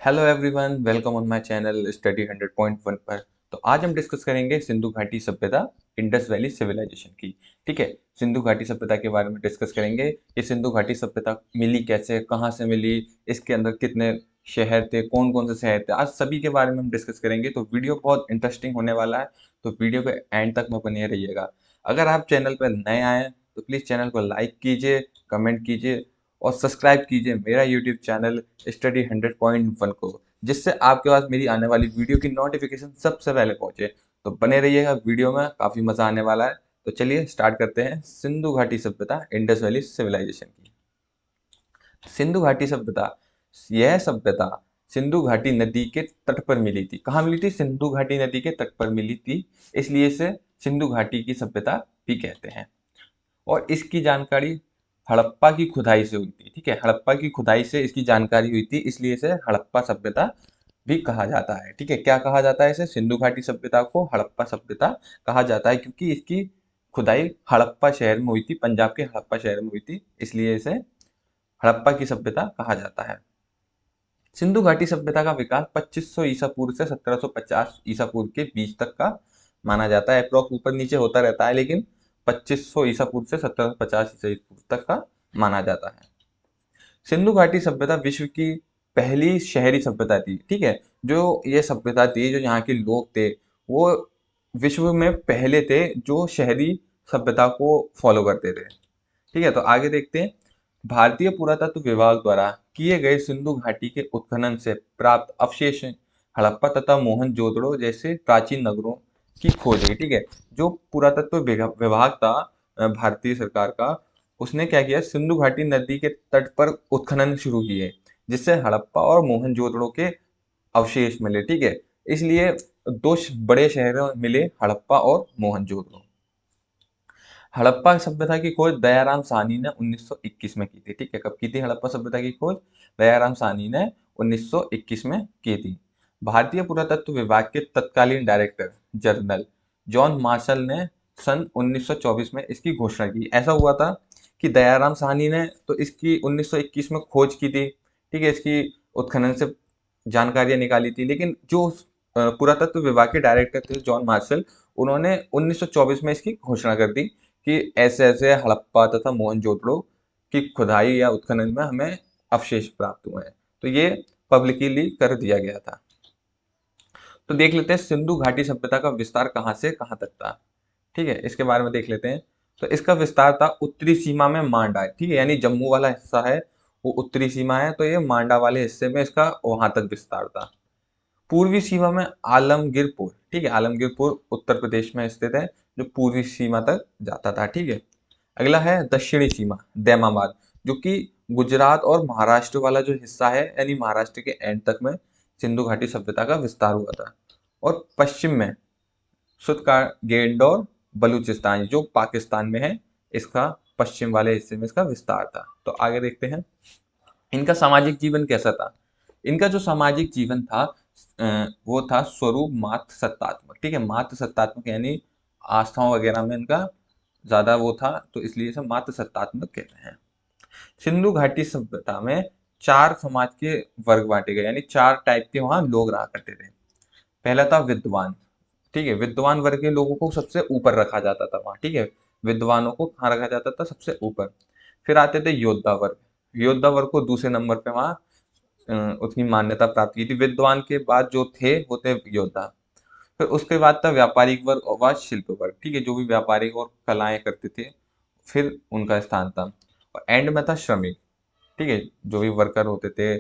Hello everyone, welcome on my channel study 100.1 पर। तो आज हम डिस्कस करेंगे सिंधु घाटी सभ्यता, इंडस वैली सिविलाइजेशन की। ठीक है, सिंधु घाटी सभ्यता के बारे में डिस्कस करेंगे। ये सिंधु घाटी सभ्यता मिली कैसे, कहाँ से मिली, इसके अंदर कितने शहर थे, कौन कौन से शहर थे, आज सभी के बारे में हम डिस्कस करेंगे। तो वीडियो बहुत इंटरेस्टिंग होने वाला है, तो वीडियो के एंड तक में बने रहिएगा। अगर आप चैनल पर नए आए हैं तो प्लीज़ चैनल को लाइक कीजिए, कमेंट कीजिए और सब्सक्राइब कीजिए मेरा यूट्यूब चैनल स्टडी 100.1 को, जिससे आपके पास मेरी आने वाली वीडियो की नोटिफिकेशन सबसे पहले पहुंचे। तो बने रहिएगा, वीडियो में काफ़ी मज़ा आने वाला है। तो चलिए स्टार्ट करते हैं सिंधु घाटी सभ्यता, इंडस वैली सिविलाइजेशन की। सिंधु घाटी सभ्यता, यह सभ्यता सिंधु घाटी नदी के तट पर मिली थी। कहाँ मिली थी? सिंधु घाटी नदी के तट पर मिली थी, इसलिए इसे सिंधु घाटी की सभ्यता भी कहते हैं। और इसकी जानकारी हड़प्पा की खुदाई से हुई थी। ठीक है, हड़प्पा की खुदाई से इसकी जानकारी हुई थी, इसलिए इसे हड़प्पा सभ्यता भी कहा जाता है। ठीक है, क्या कहा जाता है इसे? सिंधु घाटी सभ्यता को हड़प्पा सभ्यता कहा जाता है, क्योंकि इसकी खुदाई हड़प्पा शहर में हुई थी, पंजाब के हड़प्पा शहर में हुई थी, इसलिए इसे हड़प्पा की सभ्यता कहा जाता है। सिंधु घाटी सभ्यता का विकास 2500 ईसा पूर्व से 1750 ईसा पूर्व के बीच तक का माना जाता है। अप्रॉक्स ऊपर नीचे होता रहता है, लेकिन 2500 ईसा पूर्व से 1750 ईसा पूर्व तक का माना जाता है। सिंधु घाटी सभ्यता विश्व की पहली शहरी सभ्यता थी। ठीक है, जो ये सभ्यता थी, जो यहाँ के लोग थे, वो विश्व में पहले थे जो शहरी सभ्यता को फॉलो करते थे। ठीक है, तो आगे देखते हैं। भारतीय पुरातत्व विभाग द्वारा किए गए सिंधु घाटी के उत्खनन से प्राप्त अवशेष हड़प्पा तथा मोहनजोदड़ो जैसे प्राचीन नगरों की खोज है। ठीक है, जो पुरातत्व विभाग था भारतीय सरकार का, उसने क्या किया, सिंधु घाटी नदी के तट पर उत्खनन शुरू किए, जिससे हड़प्पा और मोहनजोदड़ो के अवशेष मिले। ठीक है, इसलिए दो बड़े शहर मिले, हड़प्पा और मोहनजोदड़ो। हड़प्पा सभ्यता की खोज दयाराम साहनी ने 1921 में की थी। ठीक है, कब की थी हड़प्पा सभ्यता की खोज? दयाराम साहनी ने 1921 में की थी। भारतीय पुरातत्व विभाग के तत्कालीन डायरेक्टर जनरल जॉन मार्शल ने सन 1924 में इसकी घोषणा की। ऐसा हुआ था कि दयाराम साहनी ने तो इसकी 1921 में खोज की थी। ठीक है, इसकी उत्खनन से जानकारियां निकाली थी, लेकिन जो पुरातत्व विभाग के डायरेक्टर थे जॉन मार्शल, उन्होंने 1924 में इसकी घोषणा कर दी कि ऐसे ऐसे हड़प्पा तथा मोहनजोदड़ो की खुदाई या उत्खनन में हमें अवशेष प्राप्त हुए हैं। तो ये पब्लिकली कर दिया गया था। तो देख लेते हैं सिंधु घाटी सभ्यता का विस्तार कहाँ से कहाँ तक था। ठीक है, इसके बारे में देख लेते हैं। तो इसका विस्तार था उत्तरी सीमा में मांडा। ठीक है, यानी जम्मू वाला हिस्सा है वो उत्तरी सीमा है, तो ये मांडा वाले हिस्से में इसका वहां तक विस्तार था। पूर्वी सीमा में आलमगीरपुर। ठीक है, आलमगीरपुर उत्तर प्रदेश में स्थित है, जो पूर्वी सीमा तक जाता था। ठीक है, अगला है दक्षिणी सीमा, दैमाबाद, जो कि गुजरात और महाराष्ट्र वाला जो हिस्सा है, यानी महाराष्ट्र के एंड तक में सिंधु घाटी सभ्यता का विस्तार हुआ था। और पश्चिम में सुत्का और बलूचिस्तान, जो पाकिस्तान में है, इसका पश्चिम वाले हिस्से में इसका विस्तार था। तो आगे देखते हैं इनका सामाजिक जीवन कैसा था। इनका जो सामाजिक जीवन था वो था स्वरूप मात्र सत्तात्मक। ठीक है, मात्र सत्तात्मक यानी आस्थाओं वगैरह में इनका ज्यादा वो था, तो इसलिए इसे मात्र सत्तात्मक कहते हैं। सिंधु घाटी सभ्यता में चार समाज के वर्ग बांटे गए, यानी चार टाइप के वहां लोग रहा करते थे। पहला था विद्वान। ठीक है, विद्वान वर्ग के लोगों को सबसे ऊपर रखा जाता था वहां। ठीक है, विद्वानों को कहाँ रखा जाता था? सबसे ऊपर। फिर आते थे योद्धा वर्ग। योद्धा वर्ग को दूसरे नंबर पे वहां उसकी मान्यता प्राप्त की थी। विद्वान के बाद जो थे वो थे योद्धा। फिर उसके बाद था व्यापारिक वर्ग और बाद शिल्प वर्ग। ठीक है, जो भी व्यापारिक और कलाएं करते थे, फिर उनका स्थान था। और एंड में था श्रमिक। ठीक है, जो भी वर्कर होते थे,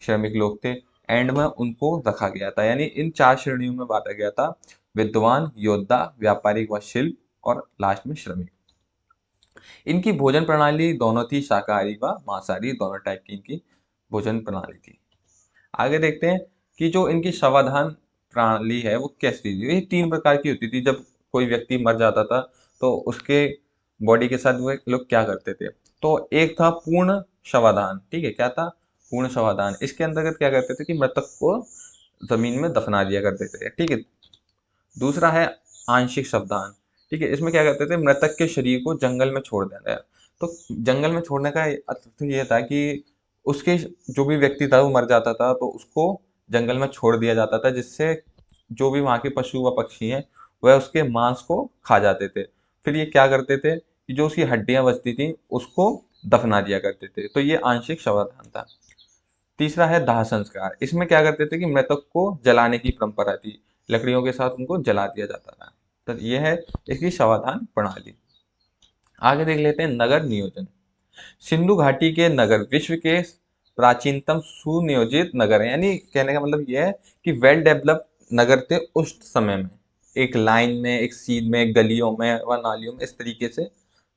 श्रमिक लोग थे, एंड में उनको रखा गया था। यानी इन चार श्रेणियों में बांटा गया था: विद्वान, योद्धा, व्यापारिक व शिल्प, और लास्ट में श्रमिक। इनकी भोजन प्रणाली दोनों थी, शाकाहारी व मांसाहारी, दोनों टाइप की इनकी भोजन प्रणाली थी। आगे देखते हैं कि जो इनकी शवाधान प्रणाली है वो कैसी थी। ये तीन प्रकार की होती थी। जब कोई व्यक्ति मर जाता था तो उसके बॉडी के साथ वो लोग क्या करते थे, तो एक था पूर्ण शवाधान। ठीक है, क्या था? पूर्ण शवाधान। इसके अंतर्गत क्या करते थे कि मृतक को जमीन में दफना दिया करते थे। ठीक है, दूसरा है आंशिक शवदान। ठीक है, इसमें क्या करते थे, मृतक के शरीर को जंगल में छोड़ देना है। तो जंगल में छोड़ने का अर्थ ये था कि उसके जो भी व्यक्ति था वो मर जाता था तो उसको जंगल में छोड़ दिया जाता था, जिससे जो भी वहाँ के पशु व पक्षी हैं वह उसके मांस को खा जाते थे। फिर ये क्या करते थे कि जो उसकी हड्डियां बचती थी उसको दफना दिया करते थे। तो ये आंशिक शवदान था। तीसरा है दाह संस्कार। इसमें क्या करते थे कि मृतक को जलाने की परंपरा थी, लकड़ियों के साथ उनको जला दिया जाता था। तो ये है इसकी शवदान प्रणाली। आगे देख लेते हैं नगर नियोजन। सिंधु घाटी के नगर विश्व के प्राचीनतम सुनियोजित नगर हैं। यानी कहने का मतलब यह है कि वेल डेवलप्ड नगर थे उस समय में, एक लाइन में, एक सीध में, गलियों में व नालियों में, इस तरीके से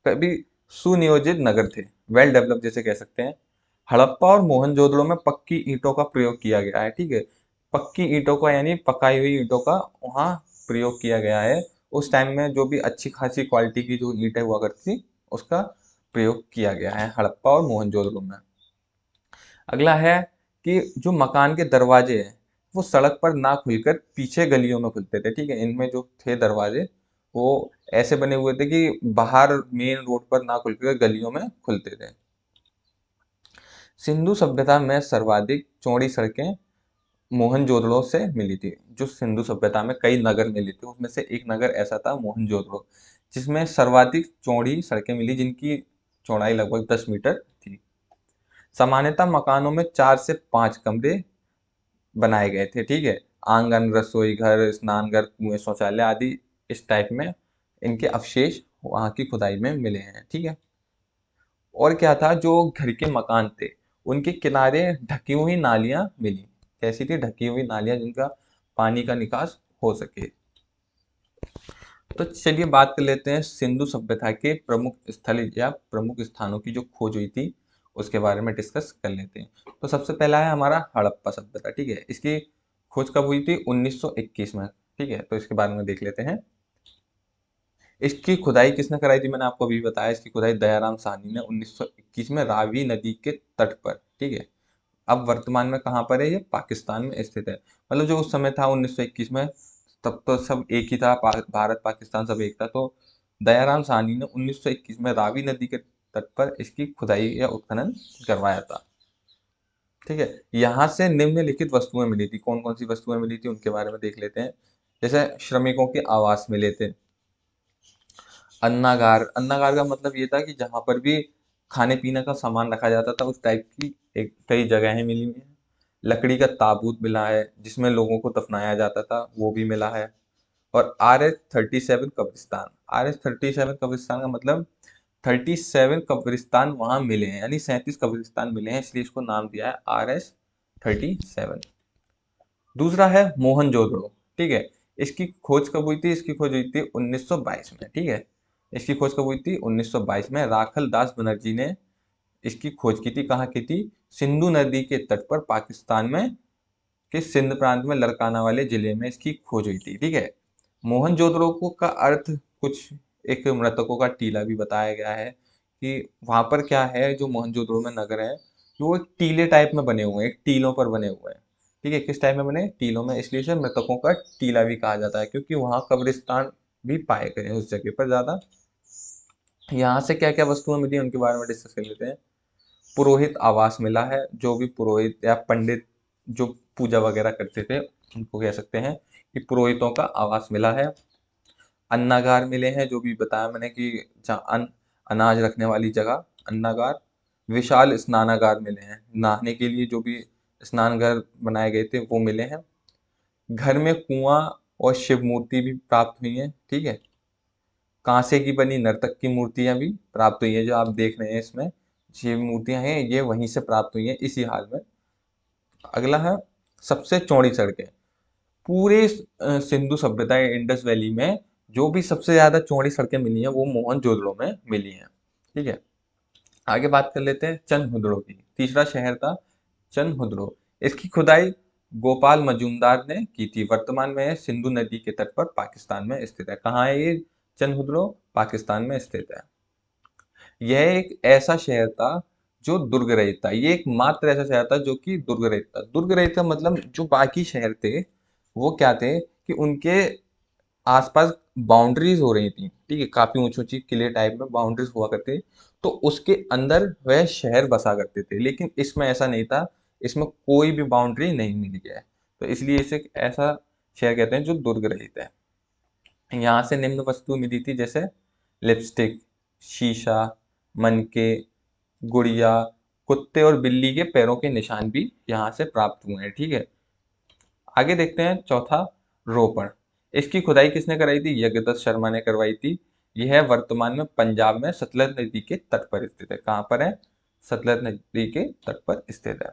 कभी सुनियोजित नगर थे, वेल डेवलप जैसे कह सकते हैं। हड़प्पा और मोहनजोदड़ो में पक्की ईंटों का प्रयोग किया गया है। ठीक है, पक्की ईंटों का यानी पकाई हुई ईंटों का वहाँ प्रयोग किया गया है। उस टाइम में जो भी अच्छी खासी क्वालिटी की जो ईंटें हुआ करती थी उसका प्रयोग किया गया है हड़प्पा और मोहनजोदड़ो में। अगला है कि जो मकान के दरवाजे हैं वो सड़क पर ना खुलकर पीछे गलियों में खुलते थे। ठीक है, इनमें जो थे दरवाजे वो ऐसे बने हुए थे कि बाहर मेन रोड पर ना खुलकर गलियों में खुलते थे। सिंधु सभ्यता में सर्वाधिक चौड़ी सड़कें मोहनजोदड़ो से मिली थी। जो सिंधु सभ्यता में कई नगर मिले थे उसमें से एक नगर ऐसा था मोहनजोदड़ो, जिसमें सर्वाधिक चौड़ी सड़कें मिली, जिनकी चौड़ाई लगभग 10 मीटर थी। सामान्यतः मकानों में 4 से 5 कमरे बनाए गए थे। ठीक है, आंगन, रसोई घर, स्नान घर, कुएं, शौचालय आदि इस टाइप में इनके अवशेष वहां की खुदाई में मिले हैं। ठीक है, और क्या था, जो घर के मकान थे उनके किनारे ढकी हुई नालियां मिली। कैसी थी? ढकी हुई नालियां, जिनका पानी का निकास हो सके। तो चलिए बात कर लेते हैं सिंधु सभ्यता के प्रमुख स्थल या प्रमुख स्थानों की जो खोज हुई थी उसके बारे में डिस्कस कर लेते हैं। तो सबसे पहला है हमारा हड़प्पा सभ्यता। ठीक है, इसकी खोज कब हुई थी? 1921 में। ठीक है, तो इसके बारे में देख लेते हैं। इसकी खुदाई किसने कराई थी? मैंने आपको अभी बताया, इसकी खुदाई दयाराम साहनी ने 1921 में रावी नदी के तट पर। ठीक है, अब वर्तमान में कहाँ पर है? ये पाकिस्तान में स्थित है। मतलब जो उस समय था 1921 में, तब तो सब एक ही था, भारत पाकिस्तान सब एक था। तो दयाराम साहनी ने 1921 में रावी नदी के तट पर इसकी खुदाई या उत्खनन करवाया था। ठीक है, यहाँ से निम्नलिखित वस्तुएं मिली थी। कौन कौन सी वस्तुएं मिली थी उनके बारे में देख लेते हैं। जैसे श्रमिकों के आवास मिले थे, अन्नागार। अन्नागार का मतलब ये था कि जहाँ पर भी खाने पीने का सामान रखा जाता था उस टाइप की एक कई जगहें मिली हुई हैं। लकड़ी का ताबूत मिला है जिसमें लोगों को दफनाया जाता था, वो भी मिला है। और RH-37 कब्रिस्तान। RH-37 कब्रिस्तान का मतलब 37 कब्रिस्तान वहां मिले हैं, यानी 37 कब्रिस्तान मिले हैं, इसलिए इसको नाम दिया है RH-37। दूसरा है मोहनजोदड़ो। ठीक है, इसकी खोज कब हुई थी? इसकी खोज हुई थी 1922 में। ठीक है, इसकी खोज कब हुई थी? 1922 में राखल दास बनर्जी ने इसकी खोज की थी। कहाँ की थी? सिंधु नदी के तट पर पाकिस्तान में के सिंध प्रांत में लड़काना वाले जिले में इसकी खोज हुई थी। ठीक है, मोहनजोदड़ो को का अर्थ कुछ एक मृतकों का टीला भी बताया गया है कि वहां पर क्या है, जो मोहनजोदड़ो में नगर है वो एक टीले टाइप में बने हुए हैं, एक टीलों पर बने हुए हैं। ठीक है, किस टाइप में बने? टीलों में, इसलिए इसे मृतकों का टीला भी कहा जाता है, क्योंकि वहां कब्रिस्तान भी पाए गए हैं उस जगह पर ज्यादा। यहाँ से क्या क्या वस्तुएं मिली उनके बारे में डिस्कस कर लेते हैं। पुरोहित आवास मिला है, जो भी पुरोहित या पंडित जो पूजा वगैरह करते थे उनको कह सकते हैं कि पुरोहितों का आवास मिला है। अन्नागार मिले हैं, जो भी बताया मैंने कि जहाँ अनाज रखने वाली जगह, अन्नागार। विशाल स्नानागार मिले हैं, नहाने के लिए जो भी स्नान घर बनाए गए थे वो मिले हैं। घर में कुआं और शिव मूर्ति भी प्राप्त हुई है। ठीक है, कांसे की बनी नर्तक की मूर्तियां भी प्राप्त हुई हैं, जो आप देख रहे हैं इसमें शिव मूर्तियां हैं, ये वहीं से प्राप्त हुई हैं इसी हाल में। अगला है सबसे चौड़ी सड़कें। पूरे सिंधु सभ्यता या इंडस वैली में जो भी सबसे ज्यादा चौड़ी सड़कें मिली हैं वो मोहनजोदड़ो में मिली हैं। ठीक है, आगे बात कर लेते हैं चंदहुदड़ो की। तीसरा शहर था चंदहुदड़ो। इसकी खुदाई गोपाल मजूमदार ने की थी। वर्तमान में यह सिंधु नदी के तट पर पाकिस्तान में स्थित है। कहाँ है ये चंदहुदड़ो? पाकिस्तान में स्थित है। यह एक ऐसा शहर था जो दुर्ग रहित था। ये एक मात्र ऐसा शहर था जो कि दुर्ग रहित था। दुर्ग रहित का मतलब जो बाकी शहर थे वो क्या थे कि उनके आसपास बाउंड्रीज हो रही थी। ठीक है, काफी ऊंची ऊंची किले टाइप में बाउंड्रीज हुआ करते। तो उसके अंदर वह शहर बसा करते थे, लेकिन इसमें ऐसा नहीं था, इसमें कोई भी बाउंड्री नहीं मिली है, तो इसलिए इसे ऐसा शहर कहते हैं जो दुर्ग रहित है। यहाँ से निम्न वस्तु मिली थी, जैसे लिपस्टिक, शीशा, मनके, गुड़िया, कुत्ते और बिल्ली के पैरों के निशान भी यहाँ से प्राप्त हुए हैं। ठीक है, आगे देखते हैं चौथा, रोपण। इसकी खुदाई किसने कराई थी? यज्ञदत्त शर्मा ने करवाई थी। यह वर्तमान में पंजाब में सतलज नदी के तट पर स्थित है। कहाँ पर है? सतलज नदी के तट पर स्थित है।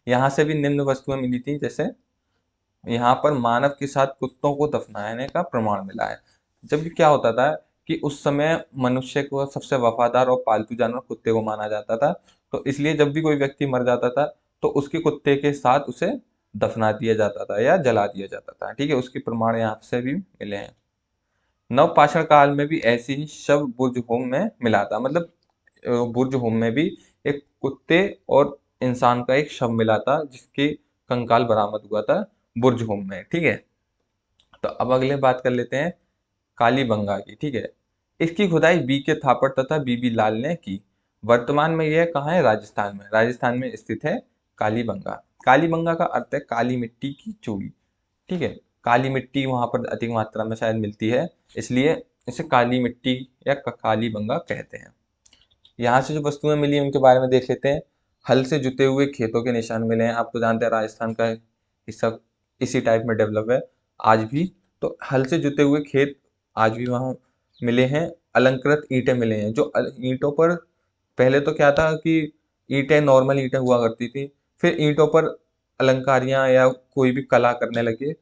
यहाँ से भी निम्न वस्तुएं मिली थी, जैसे यहाँ पर मानव के साथ कुत्तों को दफनाने का प्रमाण मिला है। जब भी क्या होता था कि उस समय मनुष्य को सबसे वफादार और पालतू जानवर कुत्ते को माना जाता था, तो इसलिए जब भी कोई व्यक्ति मर जाता था तो उसके कुत्ते के साथ उसे दफना दिया जाता था या जला दिया जाता था। ठीक है, उसके प्रमाण यहाँ से भी मिले हैं। नवपाषाण काल में भी ऐसी ही शव बुर्जहोम में मिला था, मतलब बुर्जहोम में भी एक कुत्ते और इंसान का एक शव मिला था, जिसके कंकाल बरामद हुआ था बुर्जहोम में। ठीक है, तो अब अगले बात कर लेते हैं कालीबंगा की। ठीक है, इसकी खुदाई बी के थापड़ तथा बीबी लाल ने की। वर्तमान में यह कहाँ है? राजस्थान में। राजस्थान में स्थित है कालीबंगा। कालीबंगा का अर्थ है काली मिट्टी की चूड़ी। ठीक है, काली मिट्टी वहां पर अधिक मात्रा में शायद मिलती है, इसलिए इसे काली मिट्टी या कालीबंगा कहते हैं। यहाँ से जो वस्तुएं मिली उनके बारे में देख लेते हैं। हल से जुते हुए खेतों के निशान मिले हैं। आप तो जानते हैं राजस्थान का हिस्सा इसी टाइप में डेवलप है आज भी, तो हल से जुते हुए खेत आज भी वहाँ मिले हैं। अलंकृत ईंटें मिले हैं, जो ईंटों पर पहले तो क्या था कि ईंटें नॉर्मल ईंटें हुआ करती थी, फिर ईंटों पर अलंकारियां या कोई भी कला करने लगे।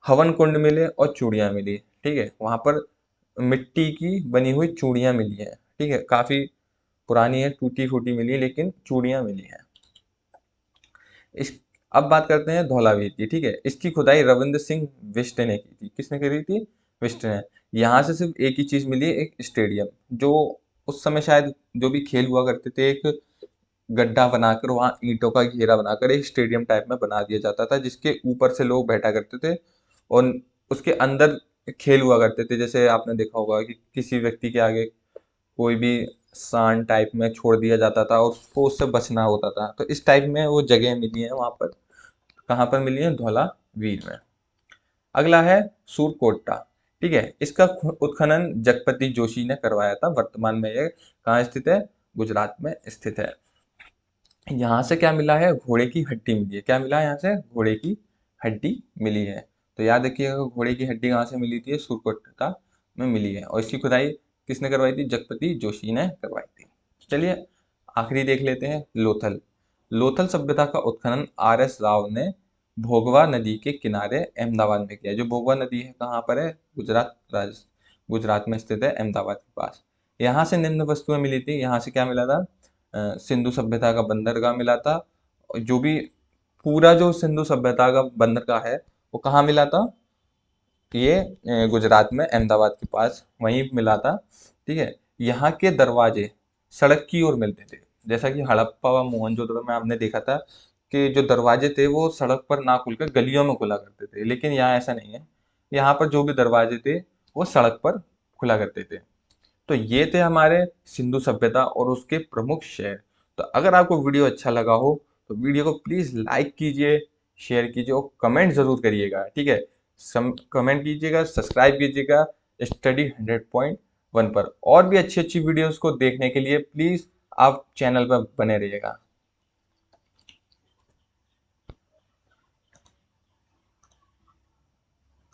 हवन कुंड मिले और चूड़ियां मिली। ठीक है, वहां पर मिट्टी की बनी हुई चूड़ियां मिली हैं। ठीक है, काफी पुरानी है, टूटी फूटी मिली, लेकिन चूड़ियां मिली हैं। इस अब बात करते हैं धौलावीर की। ठीक है, इसकी खुदाई रविंद्र सिंह बिष्ट ने की थी। किसने करी थी? बिष्ट ने। यहाँ से सिर्फ एक ही चीज मिली, एक स्टेडियम, जो उस समय शायद जो भी खेल हुआ करते थे, एक गड्ढा बनाकर वहाँ ईंटों का घेरा बनाकर एक स्टेडियम टाइप में बना दिया जाता था, जिसके ऊपर से लोग बैठा करते थे और उसके अंदर खेल हुआ करते थे। जैसे आपने देखा होगा कि किसी व्यक्ति के आगे कोई भी सांड टाइप में छोड़ दिया जाता था और उसको उससे बचना होता था, तो इस टाइप में वो जगह मिली है वहां पर। कहाँ पर मिली है? धौलावीर में। अगला है सूरकोटा। ठीक है, इसका उत्खनन जगपति जोशी ने करवाया था। वर्तमान में यह कहाँ स्थित है? गुजरात में स्थित है। यहाँ से क्या मिला है? घोड़े की हड्डी मिली है। क्या मिला है यहाँ से? घोड़े की हड्डी मिली है। तो याद रखिएगा, घोड़े की हड्डी कहाँ से मिली थी? सूरकोटा में मिली है, और इसकी खुदाई किसने करवाई थी? जगपति जोशी ने करवाई थी। चलिए आखिरी देख लेते हैं, लोथल। लोथल सभ्यता का उत्खनन RS राव ने भोगवा नदी के किनारे अहमदाबाद में किया। जो भोगवा नदी है कहाँ पर है? गुजरात में स्थित है, अहमदाबाद के पास। यहाँ से निम्न वस्तुएं मिली थी। यहाँ से क्या मिला था? सिंधु सभ्यता का बंदरगाह मिला था। और जो भी पूरा जो सिंधु सभ्यता का बंदरगाह है वो कहाँ मिला था? ये गुजरात में अहमदाबाद के पास वहीं मिला था। ठीक है, यहाँ के दरवाजे सड़क की ओर मिलते थे। जैसा कि हड़प्पा व मोहनजोदड़ो में आपने देखा था कि जो दरवाजे थे वो सड़क पर ना खुलकर गलियों में खुला करते थे, लेकिन यहाँ ऐसा नहीं है। यहाँ पर जो भी दरवाजे थे वो सड़क पर खुला करते थे। तो ये थे हमारे सिंधु सभ्यता और उसके प्रमुख शहर। तो अगर आपको वीडियो अच्छा लगा हो तो वीडियो को प्लीज़ लाइक कीजिए, शेयर कीजिए और कमेंट ज़रूर करिएगा। ठीक है, कमेंट कीजिएगा, सब्सक्राइब कीजिएगा स्टडी 100.1 पर। और भी अच्छी अच्छी वीडियोस को देखने के लिए प्लीज़ आप चैनल पर बने रहिएगा।